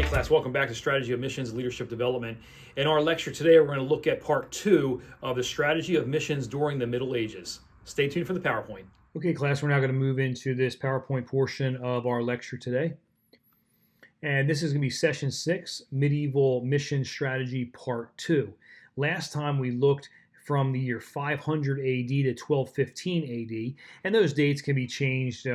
class, welcome back to Strategy of Missions Leadership Development. In our lecture today, we're going to look at part 2 of the strategy of missions during the Middle Ages. Stay tuned for the PowerPoint. Okay, class, we're now going to move into this PowerPoint portion of our lecture today. And this is going to be Session 6, Medieval Mission Strategy Part 2. Last time we looked from the year 500 AD to 1215 AD, and those dates can be changed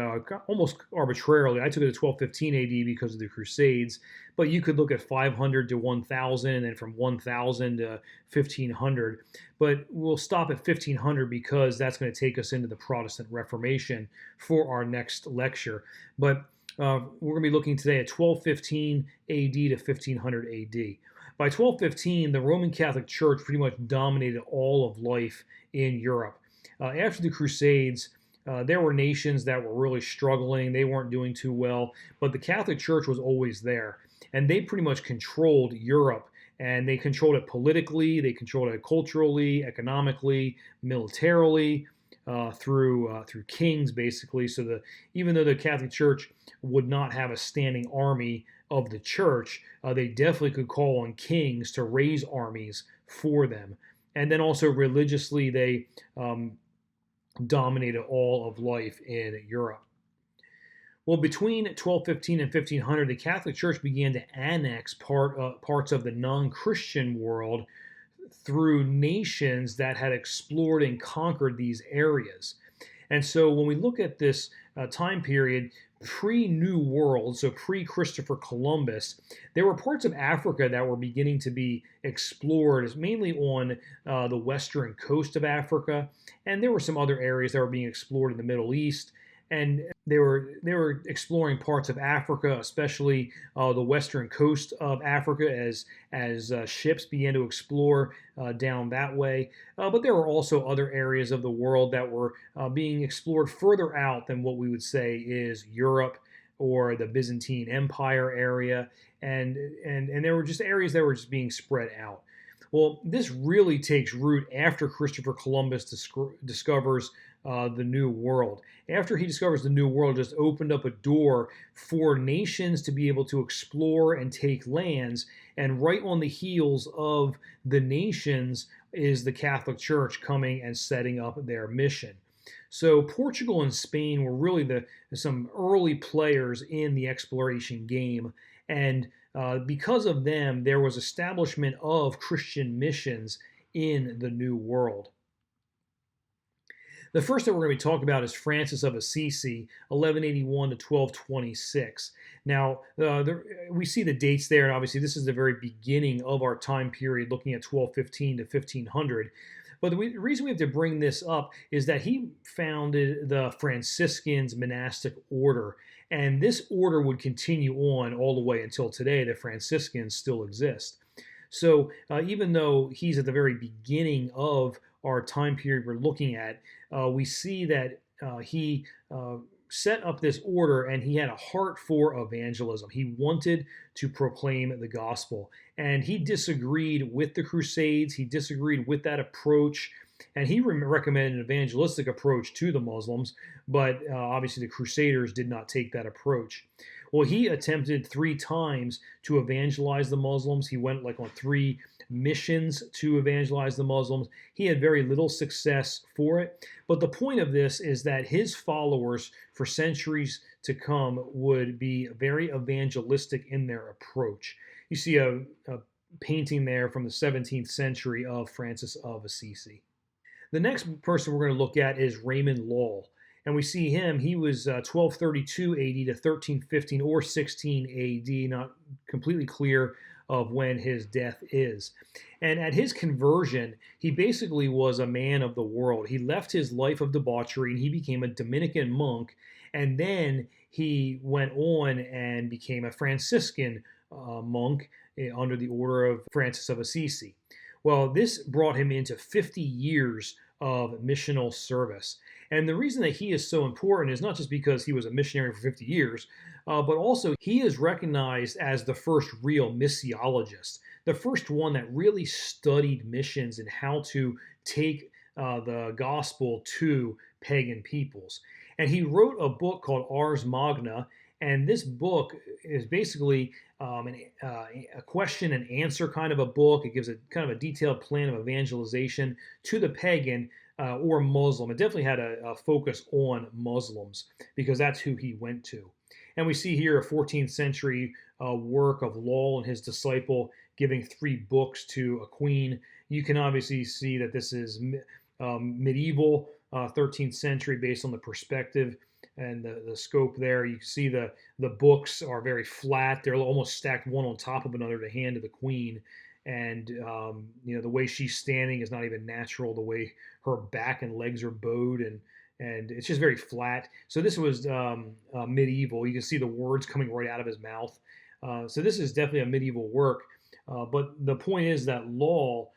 almost arbitrarily. I took it to 1215 AD because of the Crusades, but you could look at 500 to 1000 and then from 1000 to 1500. But we'll stop at 1500 because that's going to take us into the Protestant Reformation for our next lecture. But we're going to be looking today at 1215 AD to 1500 AD. By 1215, the Roman Catholic Church pretty much dominated all of life in Europe. After the Crusades, there were nations that were really struggling. They weren't doing too well, but the Catholic Church was always there. And they pretty much controlled Europe, and they controlled it politically, they controlled it culturally, economically, militarily, through kings, basically. So even though the Catholic Church would not have a standing army of the church, they definitely could call on kings to raise armies for them. And then also religiously, they dominated all of life in Europe. Well, between 1215 and 1500, the Catholic Church began to annex parts of the non-Christian world through nations that had explored and conquered these areas. And so when we look at this time period, pre-New World, so pre-Christopher Columbus, there were parts of Africa that were beginning to be explored, mainly on the western coast of Africa, and there were some other areas that were being explored in the Middle East. And they were exploring parts of Africa, especially the western coast of Africa, as ships began to explore down that way. But there were also other areas of the world that were being explored further out than what we would say is Europe or the Byzantine Empire area, and there were just areas that were just being spread out. Well, this really takes root after Christopher Columbus discovers the New World. After he discovers the New World, just opened up a door for nations to be able to explore and take lands, and right on the heels of the nations is the Catholic Church coming and setting up their mission. So Portugal and Spain were really some early players in the exploration game, and because of them, there was establishment of Christian missions in the New World. The first that we're going to be talking about is Francis of Assisi, 1181 to 1226. Now, we see the dates there, and obviously this is the very beginning of our time period, looking at 1215 to 1500. But the reason we have to bring this up is that he founded the Franciscans monastic order, and this order would continue on all the way until today. The Franciscans still exist. So even though he's at the very beginning of our time period we're looking at, we see that he set up this order, and he had a heart for evangelism. He wanted to proclaim the gospel, and he disagreed with the Crusades. He disagreed with that approach, and he recommended an evangelistic approach to the Muslims, but obviously the Crusaders did not take that approach. Well, he attempted 3 times to evangelize the Muslims. He went on 3 missions to evangelize the Muslims. He had very little success for it. But the point of this is that his followers for centuries to come would be very evangelistic in their approach. You see a painting there from the 17th century of Francis of Assisi. The next person we're going to look at is Raymond Lull. And we see him, he was 1232 AD to 1315 or 16 AD, not completely clear of when his death is. And at his conversion, he basically was a man of the world. He left his life of debauchery and he became a Dominican monk. And then he went on and became a Franciscan monk under the order of Francis of Assisi. Well, this brought him into 50 years of missional service. And the reason that he is so important is not just because he was a missionary for 50 years, but also he is recognized as the first real missiologist, the first one that really studied missions and how to take the gospel to pagan peoples. And he wrote a book called Ars Magna, And this book is basically a question and answer kind of a book. It gives a kind of a detailed plan of evangelization to the pagan or Muslim. It definitely had a focus on Muslims because that's who he went to. And we see here a 14th century work of Lull and his disciple giving 3 books to a queen. You can obviously see that this is medieval 13th century based on the perspective and the scope there. You see the books are very flat. They're almost stacked one on top of another to hand to the queen. And the way she's standing is not even natural. The way her back and legs are bowed, and it's just very flat. So this was medieval. You can see the words coming right out of his mouth. So this is definitely a medieval work. But the point is that Lull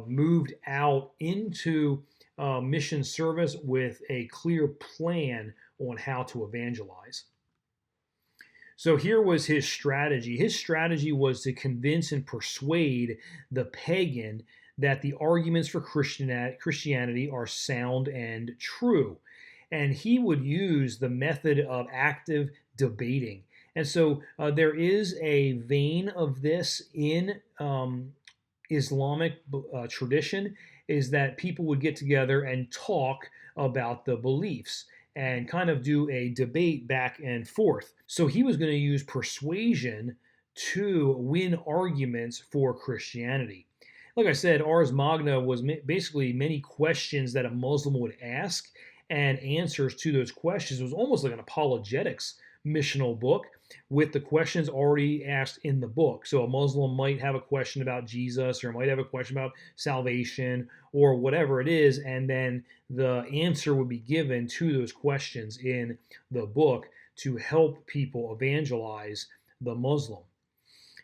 moved out into mission service with a clear plan on how to evangelize. So here was his strategy. His strategy was to convince and persuade the pagan that the arguments for Christianity are sound and true. And he would use the method of active debating. And so there is a vein of this in Islamic tradition, is that people would get together and talk about the beliefs and kind of do a debate back and forth. So he was going to use persuasion to win arguments for Christianity. Like I said, Ars Magna was basically many questions that a Muslim would ask and answers to those questions. It was almost like an apologetics missional book with the questions already asked in the book. So a Muslim might have a question about Jesus or might have a question about salvation or whatever it is, and then the answer would be given to those questions in the book to help people evangelize the Muslim.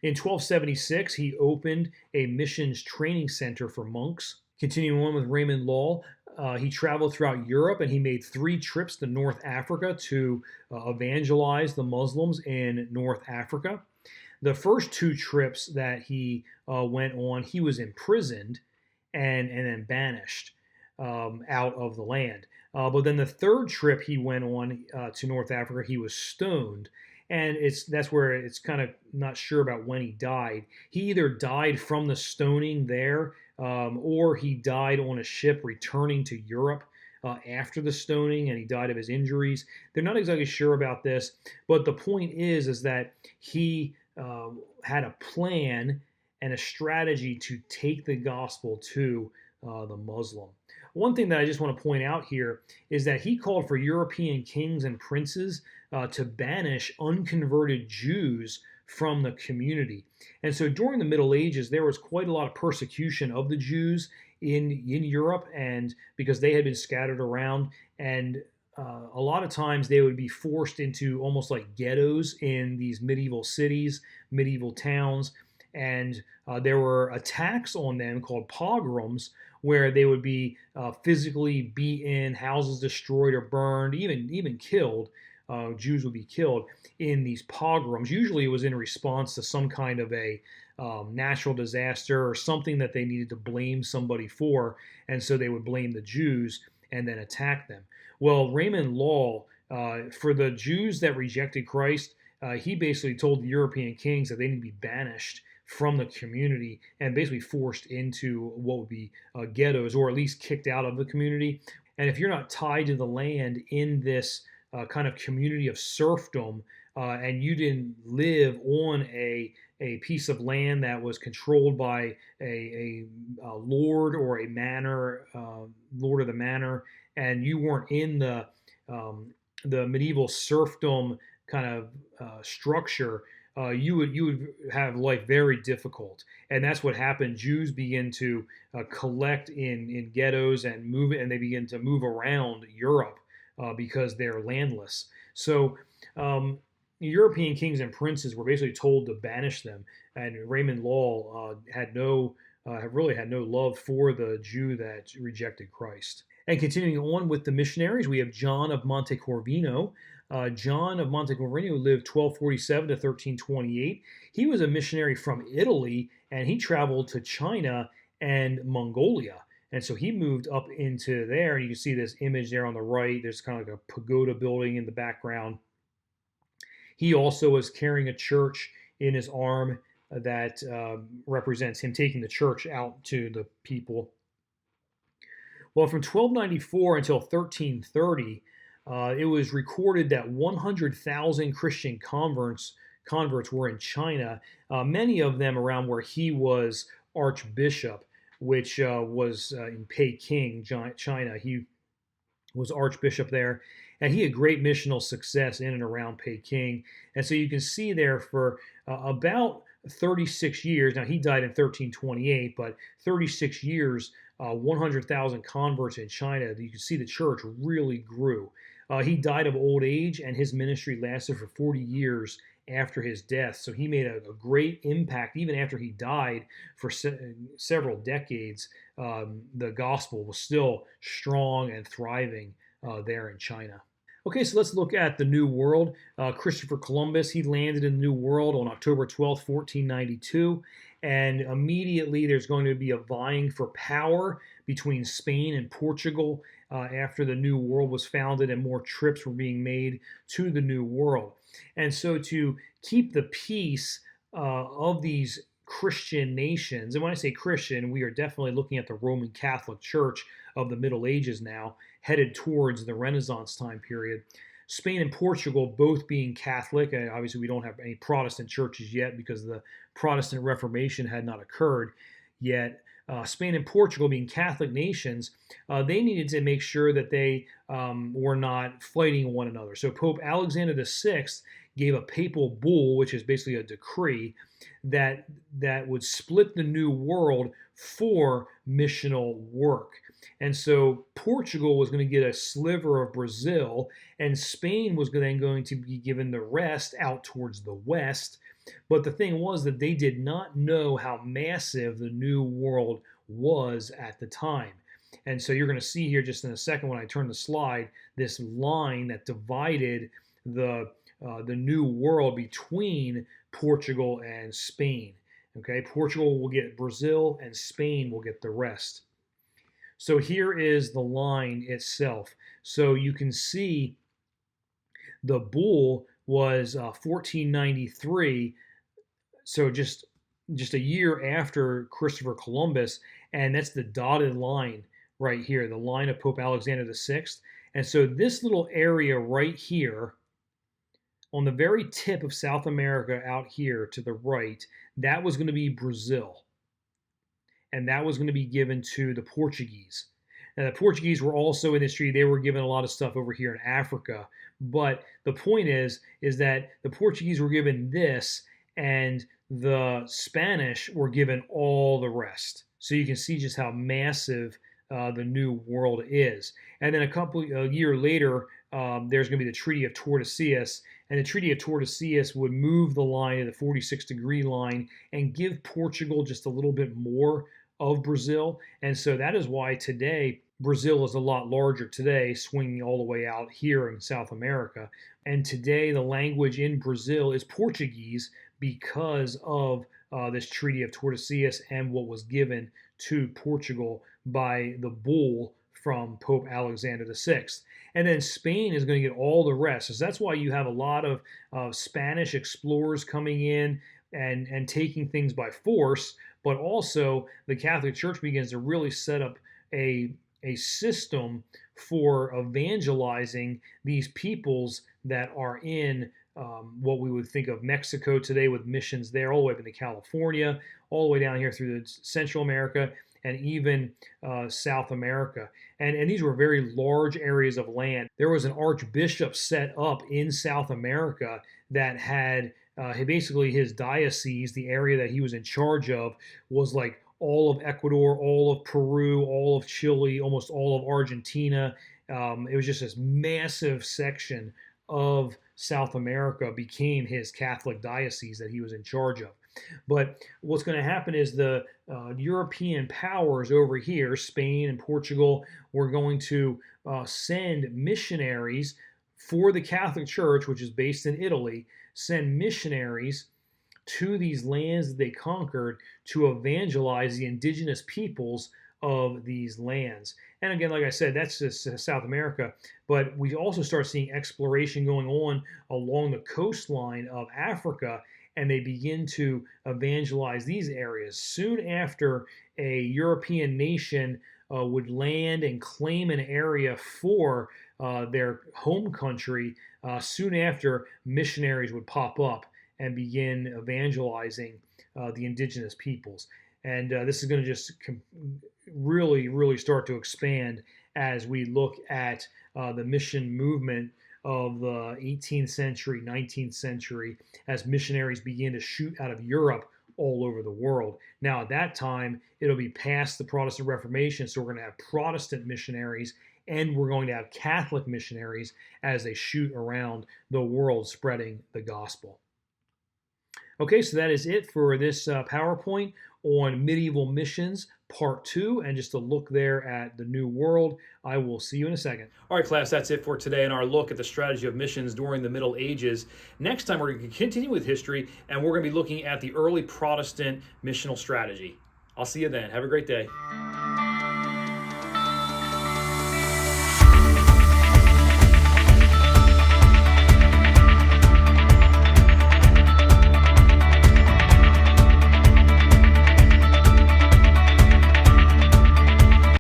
In 1276, he opened a missions training center for monks. Continuing on with Raymond Lull, he traveled throughout Europe and he made 3 trips to North Africa to evangelize the Muslims in North Africa. The first 2 trips that he went on, he was imprisoned and then banished out of the land. But then the 3rd trip he went on to North Africa, he was stoned. And that's where it's kind of not sure about when he died. He either died from the stoning there, or he died on a ship returning to Europe after the stoning, and he died of his injuries. They're not exactly sure about this, but the point is that he had a plan and a strategy to take the gospel to the Muslim. One thing that I just want to point out here is that he called for European kings and princes to banish unconverted Jews from the community. And so during the Middle Ages, there was quite a lot of persecution of the Jews in Europe, and because they had been scattered around, and a lot of times they would be forced into almost like ghettos in these medieval cities, medieval towns, and there were attacks on them called pogroms, where they would be physically beaten, houses destroyed or burned, even killed. Jews would be killed in these pogroms. Usually it was in response to some kind of a natural disaster or something that they needed to blame somebody for, and so they would blame the Jews and then attack them. Well, Raymond Lull, for the Jews that rejected Christ, he basically told the European kings that they need to be banished from the community and basically forced into what would be ghettos, or at least kicked out of the community. And if you're not tied to the land in this kind of community of serfdom, and you didn't live on a piece of land that was controlled by a lord or a manor, lord of the manor, and you weren't in the medieval serfdom kind of structure, you would have life very difficult. And that's what happened. Jews begin to collect in ghettos and move, and they begin to move around Europe because they're landless. So European kings and princes were basically told to banish them, and Raymond Lull really had no love for the Jew that rejected Christ. And continuing on with the missionaries, we have John of Montecorvino. John of Montecorvino lived 1247 to 1328. He was a missionary from Italy, and he traveled to China and Mongolia. And so he moved up into there, and you can see this image there on the right. There's kind of like a pagoda building in the background. He also was carrying a church in his arm that represents him taking the church out to the people. Well, from 1294 until 1330, it was recorded that 100,000 Christian converts were in China, many of them around where he was archbishop, which was in Peking, China. He was archbishop there, and he had great missional success in and around Peking. And so you can see there for about 36 years. Now, he died in 1328, but 36 years, 100,000 converts in China. You can see the church really grew. He died of old age, and his ministry lasted for 40 years after his death. So he made a great impact even after he died for several decades. The gospel was still strong and thriving there in China. Okay, so let's look at the New World. Christopher Columbus, he landed in the New World on October 12th, 1492. And immediately there's going to be a vying for power between Spain and Portugal after the New World was founded and more trips were being made to the New World. And so to keep the peace of these Christian nations, and when I say Christian, we are definitely looking at the Roman Catholic Church of the Middle Ages now, headed towards the Renaissance time period. Spain and Portugal both being Catholic, and obviously we don't have any Protestant churches yet because the Protestant Reformation had not occurred yet. Spain and Portugal being Catholic nations, they needed to make sure that they were not fighting one another. So Pope Alexander VI gave a papal bull, which is basically a decree, that would split the New World for missional work. And so Portugal was going to get a sliver of Brazil, and Spain was then going to be given the rest out towards the west. But the thing was that they did not know how massive the New World was at the time. And so you're going to see here just in a second when I turn the slide, this line that divided the New World between Portugal and Spain. Okay, Portugal will get Brazil and Spain will get the rest. So here is the line itself. So you can see the bull was 1493, so just a year after Christopher Columbus, and that's the dotted line right here, the line of Pope Alexander VI. And so this little area right here, on the very tip of South America out here to the right, that was going to be Brazil. And that was going to be given to the Portuguese. Now, the Portuguese were also in this treaty. They were given a lot of stuff over here in Africa. But the point is that the Portuguese were given this, and the Spanish were given all the rest. So you can see just how massive the New World is. And then a year later, there's going to be the Treaty of Tordesillas, and the Treaty of Tordesillas would move the line to the 46-degree line and give Portugal just a little bit more of Brazil. And so that is why today Brazil is a lot larger today, swinging all the way out here in South America. And today the language in Brazil is Portuguese because of this Treaty of Tordesillas and what was given to Portugal by the bull from Pope Alexander VI. And then Spain is going to get all the rest. So that's why you have a lot of Spanish explorers coming in and taking things by force, but also the Catholic Church begins to really set up a system for evangelizing these peoples that are in what we would think of Mexico today, with missions there all the way up into California, all the way down here through Central America, and even South America. And these were very large areas of land. There was an archbishop set up in South America that had basically his diocese, the area that he was in charge of, was like all of Ecuador, all of Peru, all of Chile, almost all of Argentina. It was just this massive section of South America became his Catholic diocese that he was in charge of. But what's going to happen is the European powers over here, Spain and Portugal, were going to send missionaries for the Catholic Church, which is based in Italy, send missionaries to these lands that they conquered to evangelize the indigenous peoples of these lands. And again, like I said, that's just South America, but we also start seeing exploration going on along the coastline of Africa, and they begin to evangelize these areas. Soon after a European nation would land and claim an area for their home country, soon after missionaries would pop up and begin evangelizing the indigenous peoples. And this is going to just really start to expand as we look at the mission movement of the 18th century, 19th century, as missionaries begin to shoot out of Europe all over the world. Now, at that time, it'll be past the Protestant Reformation, so we're going to have Protestant missionaries and we're going to have Catholic missionaries as they shoot around the world spreading the gospel. Okay, so that is it for this PowerPoint on medieval missions, part 2, and just a look there at the New World. I will see you in a second. All right, class, that's it for today and our look at the strategy of missions during the Middle Ages. Next time, we're going to continue with history, and we're going to be looking at the early Protestant missional strategy. I'll see you then. Have a great day.